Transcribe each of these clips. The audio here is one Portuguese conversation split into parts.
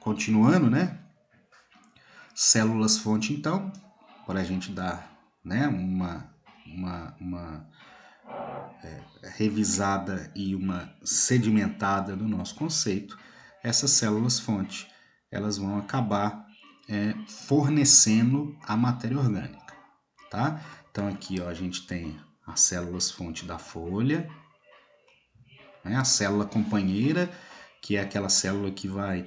continuando, né? Células-fonte, então, para a gente dar, né, uma revisada e uma sedimentada no nosso conceito, essas células-fonte, elas vão acabar fornecendo a matéria orgânica, tá? Então aqui, ó, a gente tem as células-fonte da folha, né? A célula companheira, que é aquela célula que vai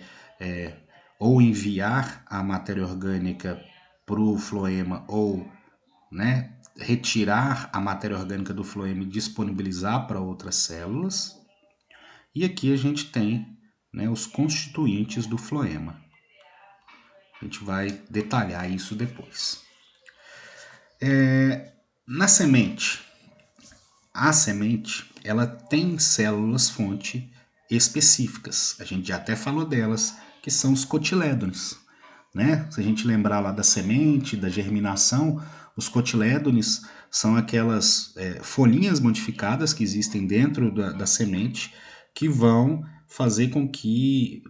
ou enviar a matéria orgânica para o floema ou, né, retirar a matéria orgânica do floema e disponibilizar para outras células. E aqui a gente tem, né, os constituintes do floema. A gente vai detalhar isso depois. Na semente, a semente ela tem células-fonte específicas. A gente já até falou delas, que são os cotilédones, né? Se a gente lembrar lá da semente, da germinação, os cotilédones são aquelas folhinhas modificadas que existem dentro da semente que vão fazer com que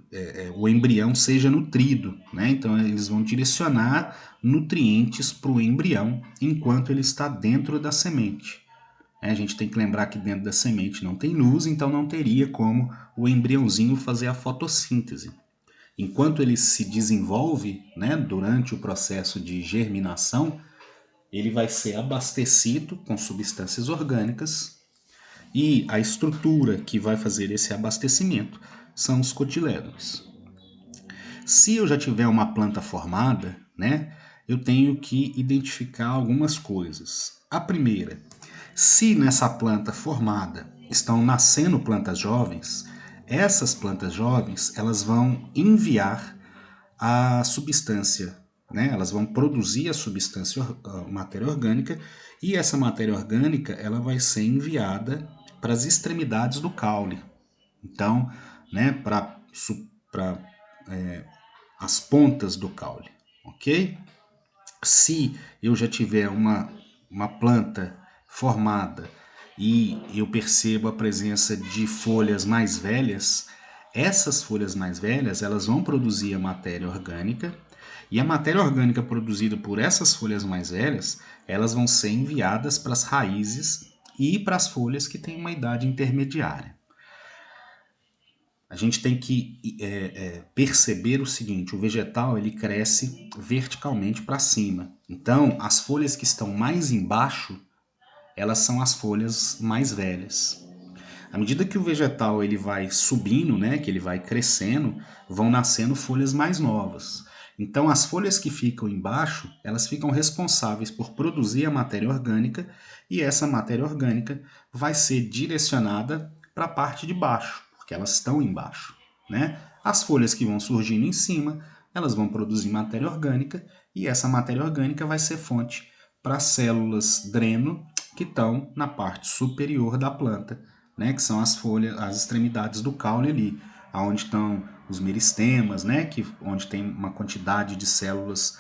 o embrião seja nutrido, né? Então eles vão direcionar nutrientes para o embrião enquanto ele está dentro da semente. A gente tem que lembrar que dentro da semente não tem luz, então não teria como o embriãozinho fazer a fotossíntese. Enquanto ele se desenvolve, né, durante o processo de germinação, ele vai ser abastecido com substâncias orgânicas e a estrutura que vai fazer esse abastecimento são os cotilédones. Se eu já tiver uma planta formada, né, eu tenho que identificar algumas coisas. A primeira, se nessa planta formada estão nascendo plantas jovens, essas plantas jovens elas vão enviar a substância, né? Elas vão produzir a substância, a matéria orgânica, e essa matéria orgânica ela vai ser enviada para as extremidades do caule. Então, né, para as pontas do caule, ok? Se eu já tiver uma planta formada e eu percebo a presença de folhas mais velhas, essas folhas mais velhas elas vão produzir a matéria orgânica, e a matéria orgânica produzida por essas folhas mais velhas, elas vão ser enviadas para as raízes e para as folhas que têm uma idade intermediária. A gente tem que perceber o seguinte: o vegetal ele cresce verticalmente para cima. Então, as folhas que estão mais embaixo, elas são as folhas mais velhas. À medida que o vegetal ele vai subindo, né, que ele vai crescendo, vão nascendo folhas mais novas. Então, as folhas que ficam embaixo, elas ficam responsáveis por produzir a matéria orgânica, e essa matéria orgânica vai ser direcionada para a parte de baixo, porque elas estão embaixo, né? As folhas que vão surgindo em cima, elas vão produzir matéria orgânica, e essa matéria orgânica vai ser fonte para as células dreno que estão na parte superior da planta, né? Que são as folhas, as extremidades do caule ali, onde estão os meristemas, né? Onde tem uma quantidade de células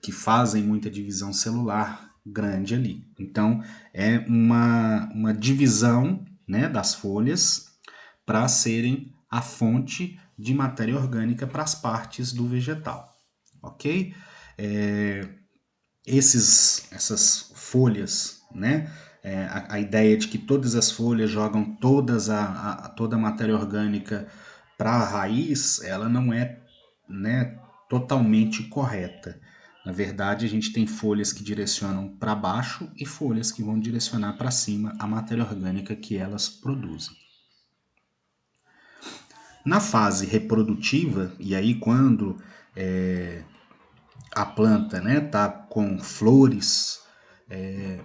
que fazem muita divisão celular grande ali. Então, é uma divisão, né, das folhas para serem a fonte de matéria orgânica para as partes do vegetal, ok? Essas folhas, né? A ideia de que todas as folhas jogam toda a matéria orgânica para a raiz, ela não é, né, totalmente correta. Na verdade, a gente tem folhas que direcionam para baixo e folhas que vão direcionar para cima a matéria orgânica que elas produzem. Na fase reprodutiva, e aí quando a planta tá com flores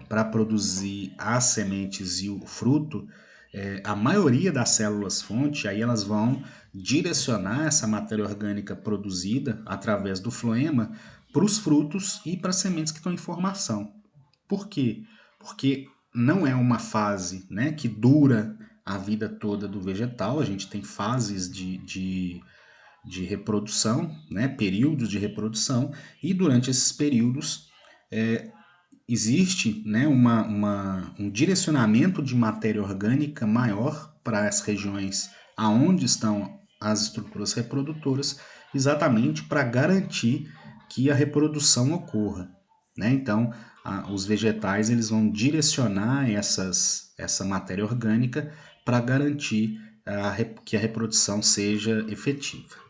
para produzir as sementes e o fruto, a maioria das células-fonte, aí elas vão direcionar essa matéria orgânica produzida através do floema para os frutos e para as sementes que estão em formação. Por quê? Porque não é uma fase, né, que dura a vida toda do vegetal. A gente tem fases de reprodução, né, períodos de reprodução, e durante esses períodos existe, né, um direcionamento de matéria orgânica maior para as regiões aonde estão as estruturas reprodutoras, exatamente para garantir que a reprodução ocorra, né? Então, os vegetais eles vão direcionar essa matéria orgânica para garantir que a reprodução seja efetiva.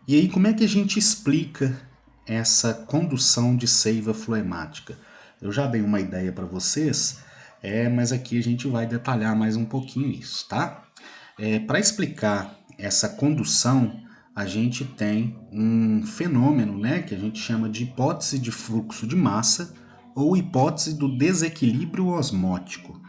E aí, como é que a gente explica essa condução de seiva floemática? Eu já dei uma ideia para vocês, mas aqui a gente vai detalhar mais um pouquinho isso, tá? Para explicar essa condução, a gente tem um fenômeno, né, que a gente chama de hipótese de fluxo de massa ou hipótese do desequilíbrio osmótico.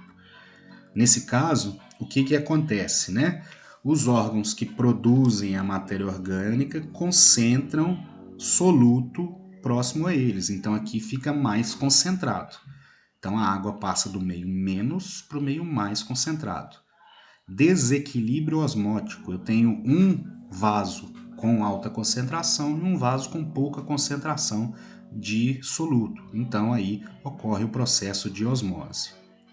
Nesse caso, o que acontece, né? Os órgãos que produzem a matéria orgânica concentram soluto próximo a eles, então aqui fica mais concentrado. Então a água passa do meio menos para o meio mais concentrado. Desequilíbrio osmótico, eu tenho um vaso com alta concentração e um vaso com pouca concentração de soluto. Então aí ocorre o processo de osmose,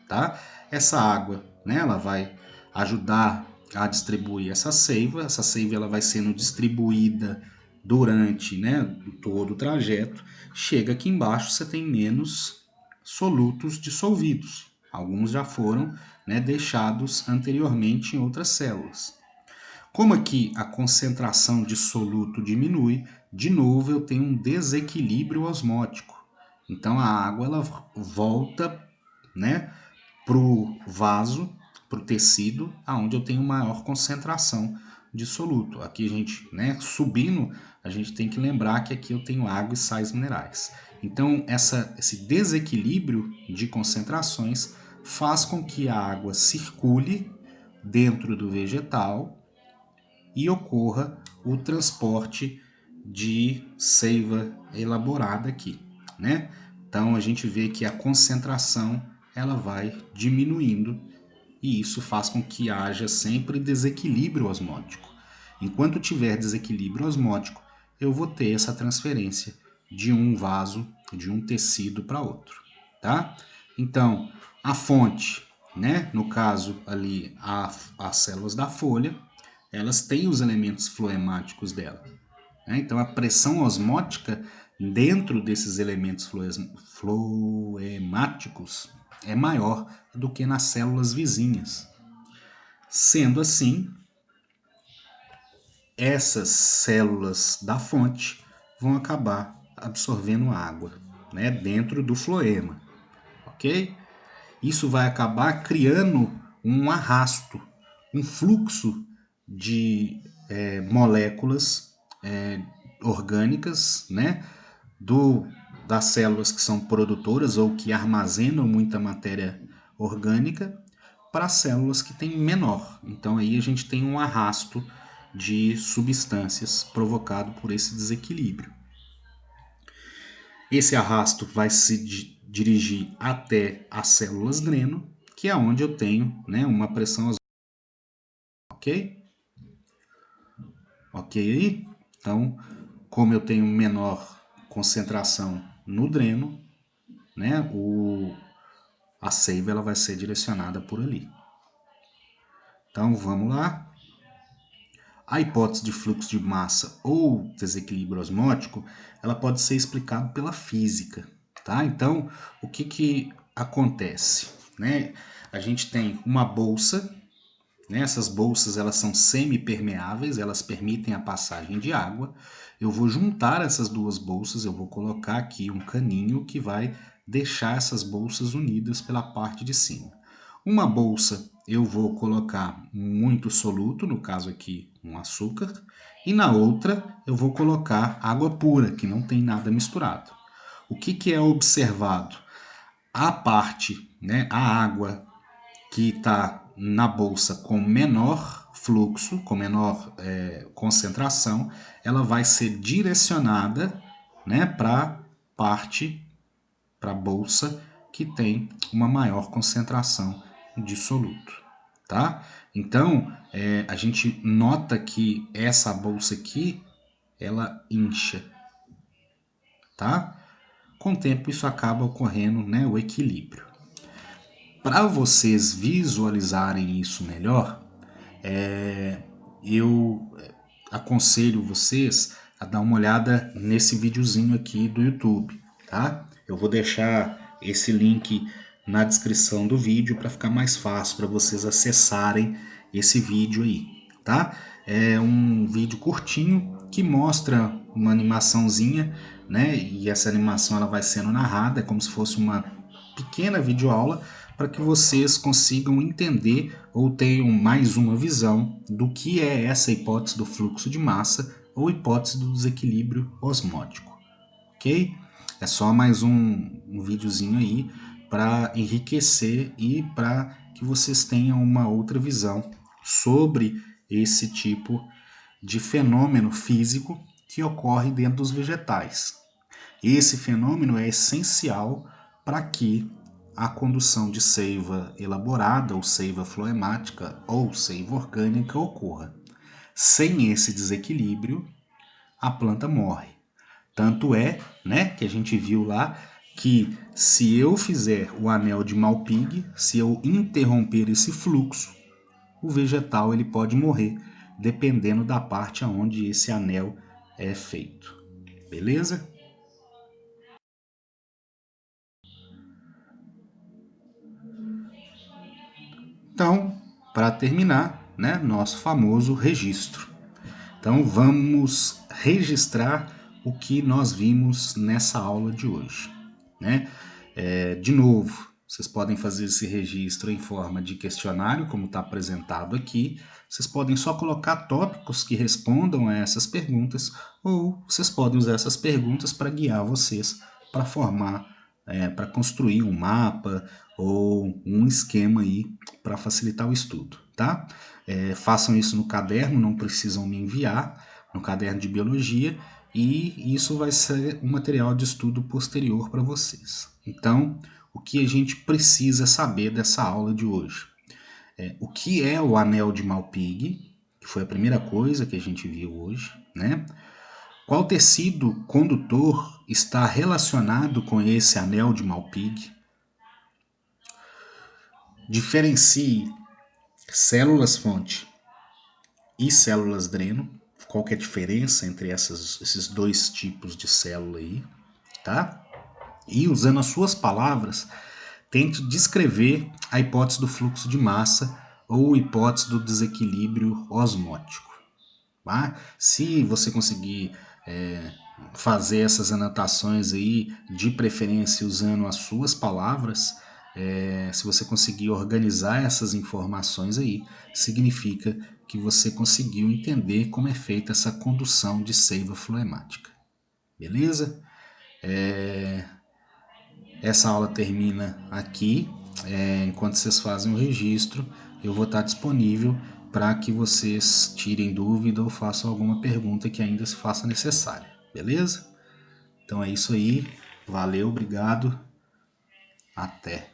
tá? Essa água, né, ela vai ajudar a distribuir essa seiva ela vai sendo distribuída durante, né, todo o trajeto. Chega aqui embaixo, você tem menos solutos dissolvidos. Alguns já foram, né, deixados anteriormente em outras células. Como aqui a concentração de soluto diminui, de novo eu tenho um desequilíbrio osmótico. Então a água ela volta, né, para o vaso, para o tecido, aonde eu tenho maior concentração de soluto. Aqui a gente, né, subindo, a gente tem que lembrar que aqui eu tenho água e sais minerais. Então esse desequilíbrio de concentrações faz com que a água circule dentro do vegetal e ocorra o transporte de seiva elaborada aqui, né? Então a gente vê que a concentração ela vai diminuindo e isso faz com que haja sempre desequilíbrio osmótico. Enquanto tiver desequilíbrio osmótico, eu vou ter essa transferência de um vaso, de um tecido para outro, tá? Então, a fonte, né? No caso ali, as células da folha, elas têm os elementos floemáticos dela, né? Então, a pressão osmótica dentro desses elementos floemáticos é maior do que nas células vizinhas. Sendo assim, essas células da fonte vão acabar absorvendo água, né, dentro do floema, ok? Isso vai acabar criando um arrasto, um fluxo de moléculas orgânicas, né, das células que são produtoras ou que armazenam muita matéria orgânica para células que têm menor. Então aí a gente tem um arrasto de substâncias provocado por esse desequilíbrio. Esse arrasto vai se dirigir até as células dreno, que é onde eu tenho, né, uma pressão osmótica. Ok? Ok aí? Então, como eu tenho menor concentração no dreno, né, a seiva ela vai ser direcionada por ali. Então vamos lá. A hipótese de fluxo de massa ou desequilíbrio osmótico, ela pode ser explicada pela física, tá? Então, o que acontece, né? A gente tem uma bolsa, né? Essas bolsas elas são semipermeáveis, elas permitem a passagem de água. Eu vou juntar essas duas bolsas, eu vou colocar aqui um caninho que vai deixar essas bolsas unidas pela parte de cima. Uma bolsa eu vou colocar muito soluto, no caso aqui um açúcar, e na outra eu vou colocar água pura, que não tem nada misturado. O que é observado? A parte, né, a água que está na bolsa com menor fluxo, com menor concentração, ela vai ser direcionada, né, para a bolsa que tem uma maior concentração de soluto, tá? Então, a gente nota que essa bolsa aqui, ela incha, tá? Com o tempo isso acaba ocorrendo, né, o equilíbrio. Para vocês visualizarem isso melhor, eu aconselho vocês a dar uma olhada nesse videozinho aqui do YouTube, tá? Eu vou deixar esse link na descrição do vídeo para ficar mais fácil para vocês acessarem esse vídeo aí, tá? É um vídeo curtinho que mostra uma animaçãozinha, né? E essa animação ela vai sendo narrada, é como se fosse uma pequena videoaula para que vocês consigam entender ou tenham mais uma visão do que é essa hipótese do fluxo de massa ou hipótese do desequilíbrio osmótico, ok? É só mais um videozinho aí para enriquecer e para que vocês tenham uma outra visão sobre esse tipo de fenômeno físico que ocorre dentro dos vegetais. Esse fenômeno é essencial para que a condução de seiva elaborada, ou seiva floemática, ou seiva orgânica ocorra. Sem esse desequilíbrio, a planta morre. Tanto é, né, que a gente viu lá que se eu fizer o anel de Malpighi, se eu interromper esse fluxo, o vegetal ele pode morrer, dependendo da parte aonde esse anel é feito. Beleza? Então, para terminar, né, nosso famoso registro. Então, vamos registrar o que nós vimos nessa aula de hoje, né? De novo, vocês podem fazer esse registro em forma de questionário, como está apresentado aqui. Vocês podem só colocar tópicos que respondam a essas perguntas, ou vocês podem usar essas perguntas para guiar vocês para formar, para construir um mapa ou um esquema aí para facilitar o estudo, tá? Façam isso no caderno, não precisam me enviar, no caderno de biologia, e isso vai ser um material de estudo posterior para vocês. Então, o que a gente precisa saber dessa aula de hoje? O que é o anel de Malpighi, que foi a primeira coisa que a gente viu hoje, né? Qual tecido condutor está relacionado com esse anel de Malpighi? Diferencie células-fonte e células-dreno. Qual que é a diferença entre esses dois tipos de célula aí, tá? E usando as suas palavras, tente descrever a hipótese do fluxo de massa ou hipótese do desequilíbrio osmótico. Tá? Se você conseguir fazer essas anotações aí, de preferência usando as suas palavras, se você conseguir organizar essas informações aí, significa que você conseguiu entender como é feita essa condução de seiva floemática. Beleza? Essa aula termina aqui. Enquanto vocês fazem o registro, eu vou estar disponível para que vocês tirem dúvida ou façam alguma pergunta que ainda se faça necessária. Beleza? Então é isso aí. Valeu, obrigado. Até.